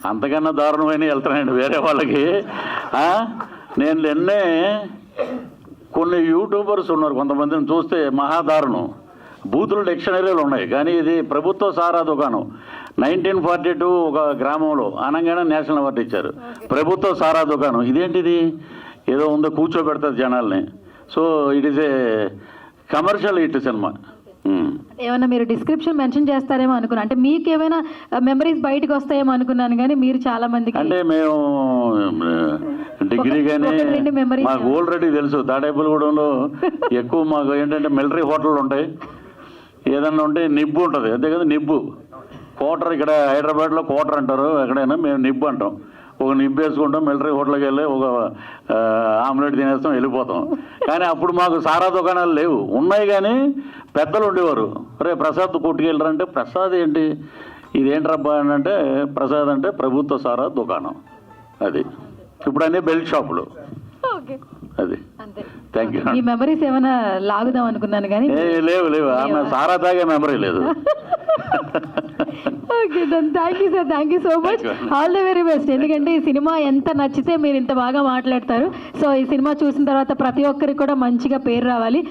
అంతకన్నా దారుణమైన వెళ్తున్నాయండి వేరే వాళ్ళకి. నేను నిన్నే కొన్ని యూట్యూబర్స్ ఉన్నారు, కొంతమందిని చూస్తే మహాదారుణం. బూతుల డిక్షనరీలు ఉన్నాయి, కానీ ఇది ప్రభుత్వ సారా దుకాణం. 1942 ఒక గ్రామంలో అనగానే నేషనల్ అవార్డు ఇచ్చారు. ప్రభుత్వ సారా దుకాణం ఇదేంటిది, ఏదో ఉందో కూర్చోబెడుతుంది జనాల్ని. So it is a commercial hit cinema. ఏమైనా మీరు డిస్క్రిప్షన్ మెన్షన్ చేస్తారేమో అనుకున్నా, అంటే మీకు ఏమైనా మెమరీస్ బయటకు వస్తాయేమో అనుకున్నాను, కానీ మీరు చాలా మందికి అంటే మేము డిగ్రీ కానీ మాకు ఆల్రెడీ తెలుసు. తాడేపల్లిగూడెంలో ఎక్కువ మాకు ఏంటంటే మిలిటరీ హోటళ్ళు ఉంటాయి, ఏదన్నా ఉంటే నిబ్బు ఉంటుంది, అంతే కదా. నిబ్బు క్వార్టర్, ఇక్కడ హైదరాబాద్లో క్వార్టర్ అంటారు, ఎక్కడైనా మేము నిబ్బు అంటాం. ఒక నిబ్బు వేసుకుంటాం, మిలిటరీ హోటల్కి వెళ్ళి ఒక ఆమ్లెట్ తినేస్తాం, వెళ్ళిపోతాం. కానీ అప్పుడు మాకు సారా దుకాణాలు లేవు, ఉన్నాయి కానీ పెద్దలు ఉండేవారు. రే ప్రసాద్ కొట్టుకెళ్ళరంటే, ప్రసాద్ ఏంటి ఇదేంట్రబ్బా అని అంటే, ప్రసాద్ అంటే ప్రభుత్వ సారా దుకాణం. అది ఇప్పుడు అన్నీ బెల్ట్ షాపులు. అది థ్యాంక్ యూ. ఈ మెమరీస్ ఏమైనా లాగుదాం అనుకున్నాను కానీ లేవు, ఆమె సారా తాగే మెమరీ లేదు. Okay then thank you sir, thank you so much, all the very best. ఎందుకంటే ఈ సినిమా ఎంత నచ్చితే మీరు ఇంత బాగా మాట్లాడతారు. సో ఈ సినిమా చూసిన తర్వాత ప్రతి ఒక్కరికి కూడా మంచిగా పేరు రావాలి.